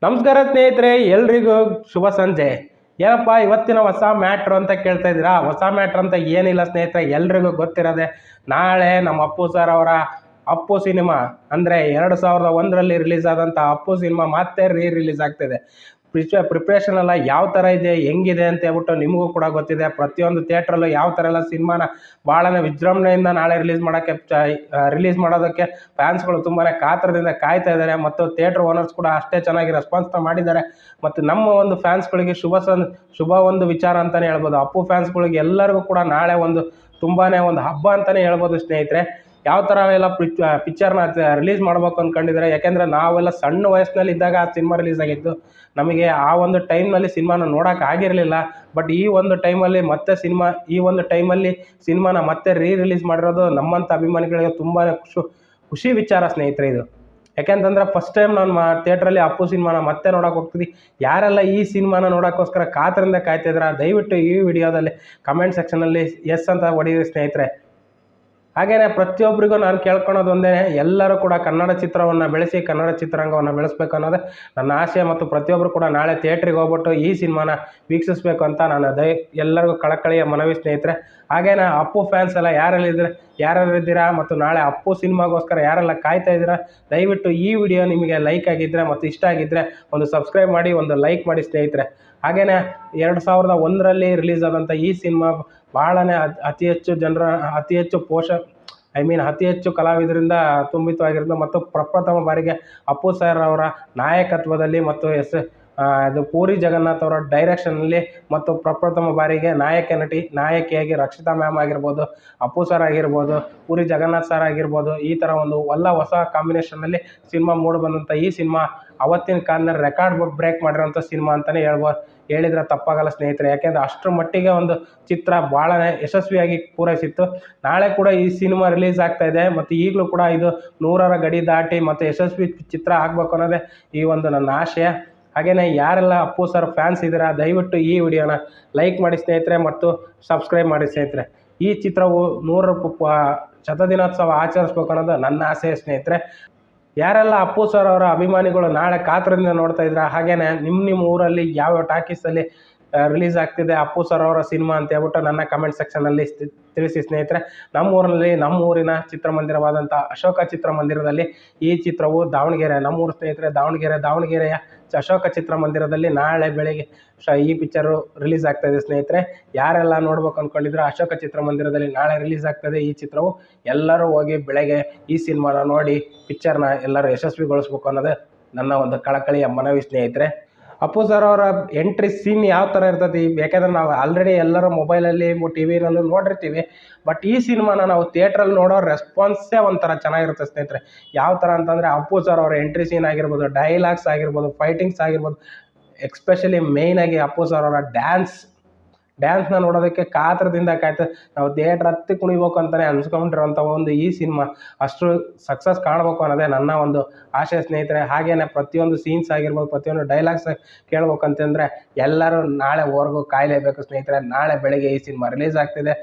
ನಮಸ್ಕಾರ ಸ್ನೇಹಿತರೆ, ಎಲ್ರಿಗೂ ಶುಭ ಸಂಜೆ. ಏನಪ್ಪ ಇವತ್ತಿನ ಹೊಸ ಮ್ಯಾಟ್ರ್ ಅಂತ ಕೇಳ್ತಾ ಇದ್ದೀರಾ? ಹೊಸ ಮ್ಯಾಟ್ರ್ ಅಂತ ಏನಿಲ್ಲ ಸ್ನೇಹಿತರೆ, ಎಲ್ರಿಗೂ ಗೊತ್ತಿರೋದೆ. ನಾಳೆ ನಮ್ಮ ಅಪ್ಪು ಸರ್ ಅವರ ಅಪ್ಪು ಸಿನಿಮಾ ಅಂದರೆ 2001ರಲ್ಲಿ ರಿಲೀಸ್ ಆದಂಥ ಅಪ್ಪು ಸಿನಿಮಾ ಮತ್ತೆ ರಿಲೀಸ್ ಆಗ್ತಿದೆ. ಪ್ರಿಪ್ರೇಷನ್ ಎಲ್ಲ ಯಾವ ಥರ ಇದೆ, ಹೆಂಗಿದೆ ಅಂತ ಹೇಳ್ಬಿಟ್ಟು ನಿಮಗೂ ಕೂಡ ಗೊತ್ತಿದೆ. ಪ್ರತಿಯೊಂದು ಥಿಯೇಟ್ರಲ್ಲೂ ಯಾವ ಥರ ಎಲ್ಲ ಸಿನಿಮಾನ ಭಾಳನೇ ವಿಜೃಂಭಣೆಯಿಂದ ನಾಳೆ ರಿಲೀಸ್ ಮಾಡೋದಕ್ಕೆ ಫ್ಯಾನ್ಸ್ಗಳು ತುಂಬಾ ಕಾತರದಿಂದ ಕಾಯ್ತಾ ಇದ್ದಾರೆ. ಮತ್ತು ಥಿಯೇಟ್ರ್ ಓನರ್ಸ್ ಕೂಡ ಅಷ್ಟೇ ಚೆನ್ನಾಗಿ ರೆಸ್ಪಾನ್ಸ್ನ ಮಾಡಿದ್ದಾರೆ. ಮತ್ತು ನಮ್ಮ ಒಂದು ಫ್ಯಾನ್ಸ್ಗಳಿಗೆ ಶುಭ ಒಂದು ವಿಚಾರ ಅಂತಲೇ ಹೇಳ್ಬೋದು. ಅಪ್ಪು ಫ್ಯಾನ್ಸ್ಗಳಿಗೆ ಎಲ್ಲರಿಗೂ ಕೂಡ ನಾಳೆ ತುಂಬಾ ಒಂದು ಹಬ್ಬ ಅಂತಲೇ ಹೇಳ್ಬೋದು ಸ್ನೇಹಿತರೆ. ಯಾವ ಥರ ಎಲ್ಲ ಪಿಕ್ಚರ್ನ ರಿಲೀಸ್ ಮಾಡ್ಬೇಕು ಅಂದ್ಕೊಂಡಿದ್ದಾರೆ. ಯಾಕೆಂದರೆ ನಾವೆಲ್ಲ ಸಣ್ಣ ವಯಸ್ಸಿನಲ್ಲಿ ಇದ್ದಾಗ ಆ ಸಿನಿಮಾ ರಿಲೀಸ್ ಆಗಿತ್ತು. ನಮಗೆ ಆ ಒಂದು ಟೈಮ್ನಲ್ಲಿ ಸಿನಿಮಾನ ನೋಡೋಕೆ ಆಗಿರಲಿಲ್ಲ. ಬಟ್ ಈ ಒಂದು ಟೈಮಲ್ಲಿ ಸಿನಿಮಾನ ಮತ್ತೆ ರಿಲೀಸ್ ಮಾಡಿರೋದು ನಮ್ಮಂಥ ಅಭಿಮಾನಿಗಳಿಗೆ ತುಂಬಾ ಖುಷಿ ವಿಚಾರ ಸ್ನೇಹಿತರೆ ಇದು. ಯಾಕೆಂತಂದ್ರೆ ಫಸ್ಟ್ ಟೈಮ್ ನಾನು ಥಿಯೇಟ್ರಲ್ಲಿ ಅಪ್ಪು ಸಿನಿಮಾನ ಮತ್ತೆ ನೋಡೋಕೆ ಹೋಗ್ತೀನಿ. ಯಾರೆಲ್ಲ ಈ ಸಿನಿಮಾನ ನೋಡೋಕ್ಕೋಸ್ಕರ ಕಾತರಿಂದ ಕಾಯ್ತಿದ್ರ, ದಯವಿಟ್ಟು ಈ ವಿಡಿಯೋದಲ್ಲಿ ಕಮೆಂಟ್ ಸೆಕ್ಷನಲ್ಲಿ ಎಸ್ ಅಂತ ಹೊಡೀರಿ ಸ್ನೇಹಿತರೆ. ಹಾಗೆಯೇ ಪ್ರತಿಯೊಬ್ಬರಿಗೂ ನಾನು ಕೇಳ್ಕೊಳೋದು ಒಂದೇ, ಎಲ್ಲರೂ ಕೂಡ ಕನ್ನಡ ಚಿತ್ರವನ್ನು ಬೆಳೆಸಿ, ಕನ್ನಡ ಚಿತ್ರರಂಗವನ್ನು ಬೆಳೆಸಬೇಕು ಅನ್ನೋದೇ ನನ್ನ ಆಶಯ. ಮತ್ತು ಪ್ರತಿಯೊಬ್ಬರು ಕೂಡ ನಾಳೆ ಥಿಯೇಟ್ರಿಗೆ ಹೋಗ್ಬಿಟ್ಟು ಈ ಸಿನಿಮಾನ ವೀಕ್ಷಿಸಬೇಕು ಅಂತ ನಾನು ಎಲ್ಲರಿಗೂ ಕಳಕಳಿಯ ಮನವಿ ಸ್ನೇಹಿತರೆ. ಹಾಗೇನೇ ಅಪ್ಪು ಫ್ಯಾನ್ಸ್ ಎಲ್ಲ ಯಾರೆಲ್ಲ ಇದ್ದೀರಾ ಮತ್ತು ನಾಳೆ ಅಪ್ಪು ಸಿನಿಮಾಗೋಸ್ಕರ ಯಾರೆಲ್ಲ ಕಾಯ್ತಾ ಇದ್ದೀರಾ, ದಯವಿಟ್ಟು ಈ ವಿಡಿಯೋ ನಿಮಗೆ ಲೈಕ್ ಆಗಿದ್ದರೆ ಮತ್ತು ಇಷ್ಟ ಆಗಿದ್ದರೆ ಒಂದು ಸಬ್ಸ್ಕ್ರೈಬ್ ಮಾಡಿ, ಒಂದು ಲೈಕ್ ಮಾಡಿ ಸ್ನೇಹಿತರೆ. ಹಾಗೆಯೇ 2001ರಲ್ಲಿ ರಿಲೀಸ್ ಆದಂಥ ಈ ಸಿನಿಮಾ ಭಾಳನೇ ಅತಿ ಹೆಚ್ಚು ಕಲಾವಿದರಿಂದ ತುಂಬಿತವಾಗಿರೋದು. ಮತ್ತು ಪ್ರಪ್ರಥಮ ಬಾರಿಗೆ ಅಪ್ಪು ಸರ್ ಅವರ ನಾಯಕತ್ವದಲ್ಲಿ ಮತ್ತು ಅದು ಪೂರಿ ಜಗನ್ನಾಥ್ ಅವರ ಡೈರೆಕ್ಷನಲ್ಲಿ ಮತ್ತು ಪ್ರಪ್ರಥಮ ಬಾರಿಗೆ ನಾಯಕಿಯಾಗಿ ರಕ್ಷಿತಾ ಮ್ಯಾಮ್ ಆಗಿರ್ಬೋದು, ಅಪ್ಪು ಸರ್ ಆಗಿರ್ಬೋದು, ಪೂರಿ ಜಗನ್ನಾಥ್ ಸರ್ ಆಗಿರ್ಬೋದು, ಈ ಥರ ಹೊಸ ಕಾಂಬಿನೇಷನ್ನಲ್ಲಿ ಸಿನಿಮಾ ಮೂಡಿಬಂದಂಥ ಈ ಸಿನಿಮಾ ಅವತ್ತಿನ ಕಾಲದಲ್ಲಿ ರೆಕಾರ್ಡ್ ಬ್ರೇಕ್ ಮಾಡಿರೋಂಥ ಸಿನಿಮಾ ಅಂತಲೇ ಹೇಳಿದರೆ ತಪ್ಪಾಗಲ್ಲ ಸ್ನೇಹಿತರೆ. ಯಾಕೆಂದರೆ ಅಷ್ಟರ ಮಟ್ಟಿಗೆ ಒಂದು ಚಿತ್ರ ಭಾಳನೇ ಯಶಸ್ವಿಯಾಗಿ ಪೂರೈಸಿತ್ತು. ನಾಳೆ ಕೂಡ ಈ ಸಿನಿಮಾ ರಿಲೀಸ್ ಆಗ್ತಾ ಇದೆ ಮತ್ತು ಈಗಲೂ ಕೂಡ ಇದು 100ರ ಗಡಿ ದಾಟಿ ಮತ್ತು ಯಶಸ್ವಿ ಚಿತ್ರ ಆಗಬೇಕು ಅನ್ನೋದೇ ಈ ನನ್ನ ಆಶಯ. ಹಾಗೆಯೇ ಯಾರೆಲ್ಲ ಅಪ್ಪು ಸರ್ ಫ್ಯಾನ್ಸ್ ಇದ್ದೀರಾ, ದಯವಿಟ್ಟು ಈ ವಿಡಿಯೋನ ಲೈಕ್ ಮಾಡಿ ಸ್ನೇಹಿತರೆ ಮತ್ತು ಸಬ್ಸ್ಕ್ರೈಬ್ ಮಾಡಿ ಸ್ನೇಹಿತರೆ. ಈ ಚಿತ್ರವು 100ರ ಶತದಿನೋತ್ಸವ ಆಚರಿಸ್ಬೇಕು ಅನ್ನೋದು ನನ್ನ ಆಸೆ ಸ್ನೇಹಿತರೆ. ಯಾರೆಲ್ಲ ಅಪ್ಪು ಸರ್ ಅವರ ಅಭಿಮಾನಿಗಳು ನಾಳೆ ಕಾತರದಿಂದ ನೋಡ್ತಾ ಇದ್ದೀರಾ, ಹಾಗೆಯೇ ನಿಮ್ಮ ಊರಲ್ಲಿ ಯಾವ ಟಾಕೀಸಲ್ಲಿ ರಿಲೀಸ್ ಆಗ್ತಿದೆ ಅಪ್ಪು ಸರ್ ಅವರ ಸಿನಿಮಾ ಅಂತ ಹೇಳ್ಬಿಟ್ಟು ನನ್ನ ಕಮೆಂಟ್ ಸೆಕ್ಷನಲ್ಲಿ ತಿಳಿಸಿ ಸ್ನೇಹಿತರೆ. ನಮ್ಮ ಊರಿನ ಚಿತ್ರಮಂದಿರವಾದಂಥ ಅಶೋಕ ಚಿತ್ರಮಂದಿರದಲ್ಲಿ ಈ ಚಿತ್ರವು ನಮ್ಮೂರು ಸ್ನೇಹಿತರೆ ದಾವಣಗೆರೆಯ ಅಶೋಕ ಚಿತ್ರಮಂದಿರದಲ್ಲಿ ನಾಳೆ ಬೆಳಗ್ಗೆ ಈ ಪಿಕ್ಚರು ರಿಲೀಸ್ ಆಗ್ತಾಯಿದೆ ಸ್ನೇಹಿತರೆ. ಯಾರೆಲ್ಲ ನೋಡ್ಬೇಕು ಅಂದ್ಕೊಂಡಿದ್ರೆ ಅಶೋಕ ಚಿತ್ರಮಂದಿರದಲ್ಲಿ ನಾಳೆ ರಿಲೀಸ್ ಆಗ್ತದೆ ಈ ಚಿತ್ರವು. ಎಲ್ಲರೂ ಹೋಗಿ ಬೆಳಗ್ಗೆ ಈ ಸಿನಿಮಾನ ನೋಡಿ ಪಿಕ್ಚರ್ನ ಎಲ್ಲರೂ ಯಶಸ್ವಿಗೊಳಿಸ್ಬೇಕು ಅನ್ನೋದೇ ನನ್ನ ಕಳಕಳಿಯ ಮನವಿ ಸ್ನೇಹಿತರೆ. ಅಪ್ಪು ಸರ್ ಅವರ ಎಂಟ್ರಿ ಸೀನ್ ಯಾವ ಥರ ಇರ್ತದೆ, ಯಾಕೆಂದರೆ ನಾವು ಆಲ್ರೆಡಿ ಎಲ್ಲರೂ ಮೊಬೈಲಲ್ಲಿ ಟಿ ವಿನಲ್ಲೂ ನೋಡಿರ್ತೀವಿ. ಬಟ್ ಈ ಸಿನಿಮಾನ ನಾವು ಥಿಯೇಟ್ರಲ್ಲಿ ನೋಡೋ ರೆಸ್ಪಾನ್ಸೇ ಒಂಥರ ಚೆನ್ನಾಗಿರುತ್ತೆ ಸ್ನೇಹಿತರೆ. ಯಾವ ಥರ ಅಂತಂದರೆ ಅಪ್ಪು ಸರ್ ಅವರ ಎಂಟ್ರಿ ಸೀನ್ ಆಗಿರ್ಬೋದು, ಡೈಲಾಗ್ಸ್ ಆಗಿರ್ಬೋದು, ಫೈಟಿಂಗ್ಸ್ ಆಗಿರ್ಬೋದು, ಎಕ್ಸ್ಪೆಷಲಿ ಮೇಯ್ನಾಗಿ ಅಪ್ಪು ಸರ್ ಅವರ ಡ್ಯಾನ್ಸ್ನ ನೋಡೋದಕ್ಕೆ ಕಾತರದಿಂದ ನಾವು ಥಿಯೇಟ್ರ್ ಹತ್ತಿ ಕುಣಿಬೇಕು ಅಂತಲೇ ಅನ್ಸ್ಕೊಂಡಿರೋಂಥ ಈ ಸಿನಿಮಾ ಅಷ್ಟು ಸಕ್ಸಸ್ ಕಾಣಬೇಕು ಅನ್ನೋದೇ ನನ್ನ ಆಶಯ ಸ್ನೇಹಿತರೆ. ಹಾಗೆಯೇ ಪ್ರತಿಯೊಂದು ಸೀನ್ಸ್ ಆಗಿರ್ಬೋದು, ಪ್ರತಿಯೊಂದು ಡೈಲಾಗ್ಸ್ ಕೇಳ್ಬೇಕಂತಂದರೆ ಎಲ್ಲರೂ ನಾಳೆವರೆಗೂ ಕಾಯಲೇಬೇಕು ಸ್ನೇಹಿತರೆ. ನಾಳೆ ಬೆಳಗ್ಗೆ ಈ ಸಿನಿಮಾ ರಿಲೀಸ್ ಆಗ್ತಿದೆ.